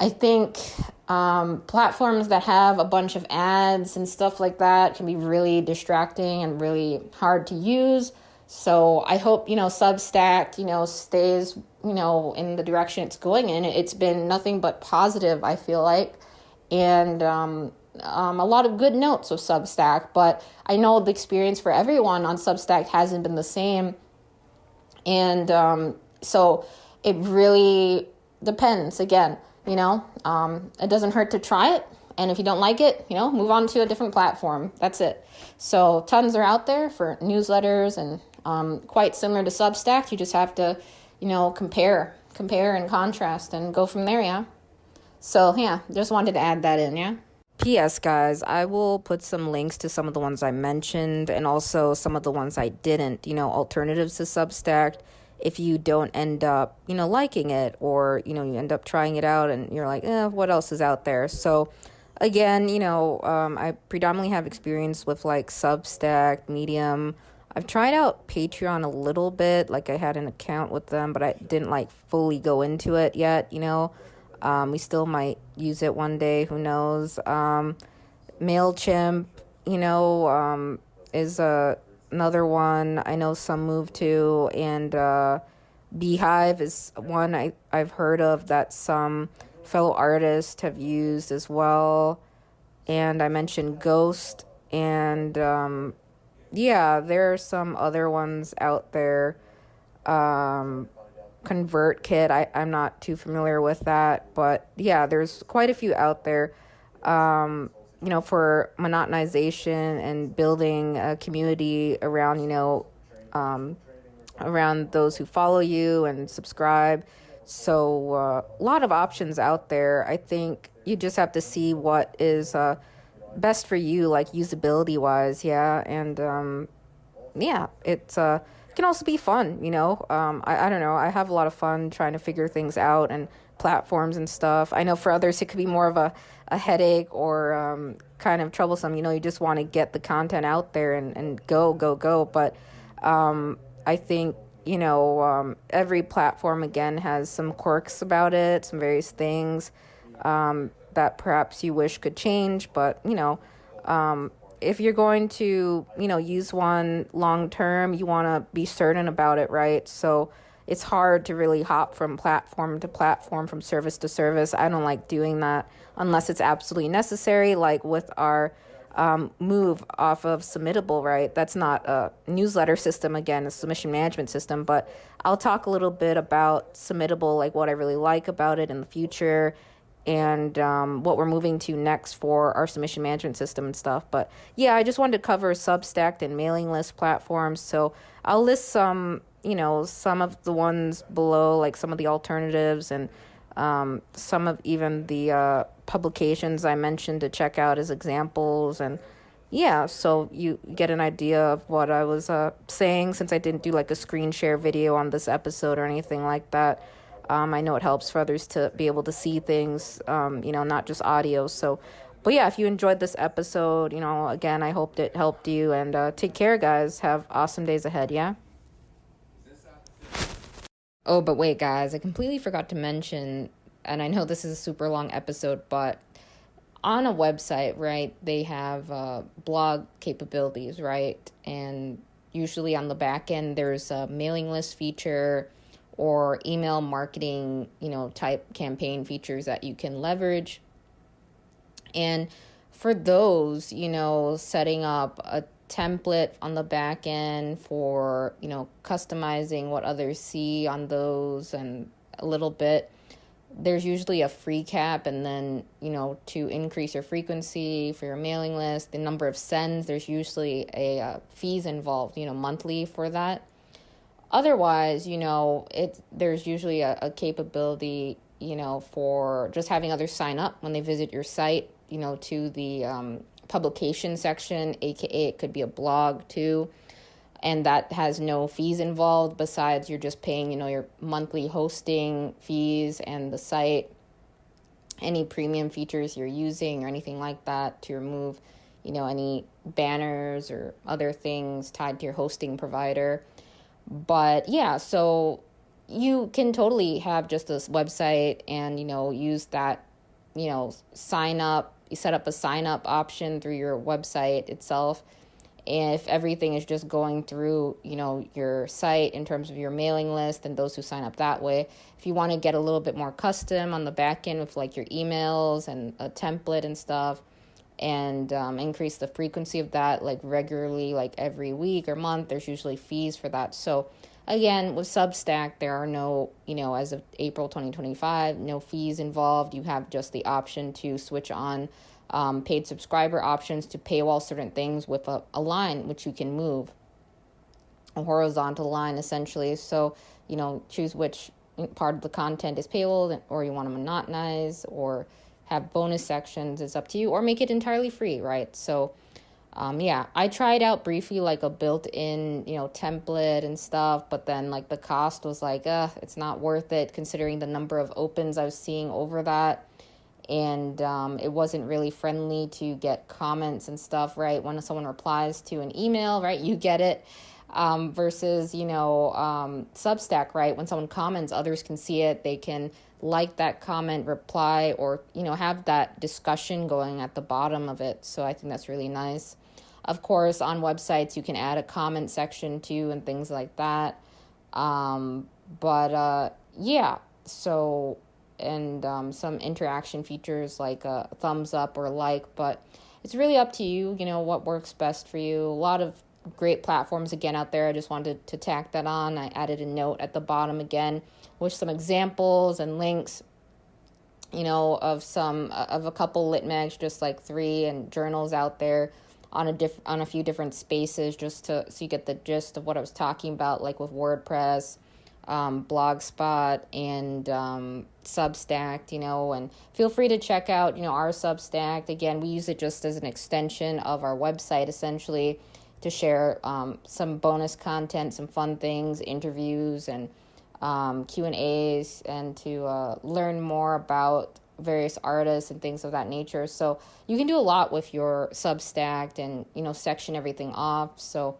I think platforms that have a bunch of ads and stuff like that can be really distracting and really hard to use. So I hope, Substack, stays, in the direction it's going in. It's been nothing but positive, I feel like. And a lot of good notes with Substack. But I know the experience for everyone on Substack hasn't been the same. And so it really depends. Again, It doesn't hurt to try it. And if you don't like it, move on to a different platform. That's it. So tons are out there for newsletters, and quite similar to Substack. You just have to, compare and contrast and go from there, yeah? So, yeah, just wanted to add that in, yeah? P.S. guys, I will put some links to some of the ones I mentioned and also some of the ones I didn't, alternatives to Substack. If you don't end up, liking it, or, you end up trying it out and you're like, what else is out there? So, again, I predominantly have experience with like Substack, Medium. I've tried out Patreon a little bit. Like I had an account with them, but I didn't like fully go into it yet, We still might use it one day, who knows. MailChimp, is another one I know some move to, and Beehive is one I've heard of that some fellow artists have used as well. And I mentioned Ghost, and there are some other ones out there. ConvertKit, I'm not too familiar with that, but yeah, there's quite a few out there, for monotonization and building a community around, around those who follow you and subscribe. So a lot of options out there. I think you just have to see what is best for you, like usability wise, yeah. And it's can also be fun, I don't know. I have a lot of fun trying to figure things out and platforms and stuff. I know for others it could be more of a headache or kind of troublesome. You just want to get the content out there and go. But I think, every platform, again, has some quirks about it, some various things that perhaps you wish could change. But, if you're going to, use one long term, you want to be certain about it, right? So it's hard to really hop from platform to platform, from service to service. I don't like doing that unless it's absolutely necessary, like with our move off of Submittable, right? That's not a newsletter system, again, a submission management system, but I'll talk a little bit about Submittable, like what I really like about it in the future, and what we're moving to next for our submission management system and stuff. But yeah, I just wanted to cover Substack and mailing list platforms. So I'll list some, some of the ones below, like some of the alternatives, and some of even the publications I mentioned to check out as examples. And yeah, so you get an idea of what I was saying, since I didn't do like a screen share video on this episode or anything like that. I know it helps for others to be able to see things, not just audio. So, but yeah, if you enjoyed this episode, again, I hope it helped you, and take care, guys. Have awesome days ahead, yeah? Oh, but wait, guys, I completely forgot to mention, and I know this is a super long episode, but on a website, right, they have blog capabilities, right? And usually on the back end, there's a mailing list feature or email marketing, type campaign features that you can leverage. And for those, setting up a template on the back end for, customizing what others see on those, and a little bit, there's usually a free cap, and then, to increase your frequency for your mailing list, the number of sends, there's usually a fees involved, monthly for that. Otherwise, there's usually a capability, for just having others sign up when they visit your site, to the publication section, aka it could be a blog too. And that has no fees involved, besides you're just paying, your monthly hosting fees and the site, any premium features you're using or anything like that, to remove, any banners or other things tied to your hosting provider. But yeah, so you can totally have just this website and, use that, sign up, you set up a sign up option through your website itself. And if everything is just going through, your site in terms of your mailing list and those who sign up that way, if you want to get a little bit more custom on the back end with like your emails and a template and stuff, and increase the frequency of that, like regularly, like every week or month. There's usually fees for that. So again, with Substack, there are no, as of April 2025, no fees involved. You have just the option to switch on paid subscriber options to paywall certain things with a line which you can move, a horizontal line essentially. So, choose which part of the content is paywall, or you want to monetize or have bonus sections. It's up to you, or make it entirely free, right? So I tried out briefly like a built-in, template and stuff, but then like the cost was like, it's not worth it considering the number of opens I was seeing over that. And it wasn't really friendly to get comments and stuff, right? When someone replies to an email, right, you get it. Versus, Substack, right? When someone comments, others can see it. They can like that comment, reply, or, have that discussion going at the bottom of it. So I think that's really nice. Of course, on websites, you can add a comment section too and things like that. So, and some interaction features like a thumbs up or like, but it's really up to you, what works best for you. A lot of great platforms again out there. I just wanted to tack that on. I added a note at the bottom again with some examples and links, of a couple lit mags, just like 3, and journals out there on a few different spaces, just so you get the gist of what I was talking about, like with WordPress, Blogspot, and Substack, and feel free to check out, our Substack. Again, we use it just as an extension of our website, essentially, to share some bonus content, some fun things, interviews, and Q&As, and to learn more about various artists and things of that nature. So you can do a lot with your Substack and, section everything off. So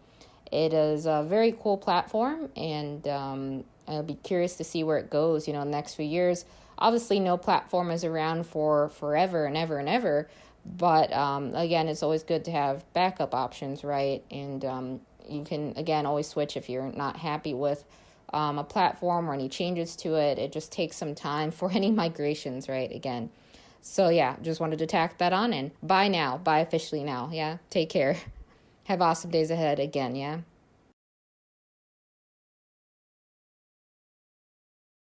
it is a very cool platform, and I'll be curious to see where it goes, in the next few years. Obviously, no platform is around for forever and ever and ever. But again, it's always good to have backup options, right? And you can, again, always switch if you're not happy with a platform or any changes to it. It just takes some time for any migrations, right? Again. So just wanted to tack that on, and bye now. Bye officially now. Yeah. Take care. Have awesome days ahead again. Yeah.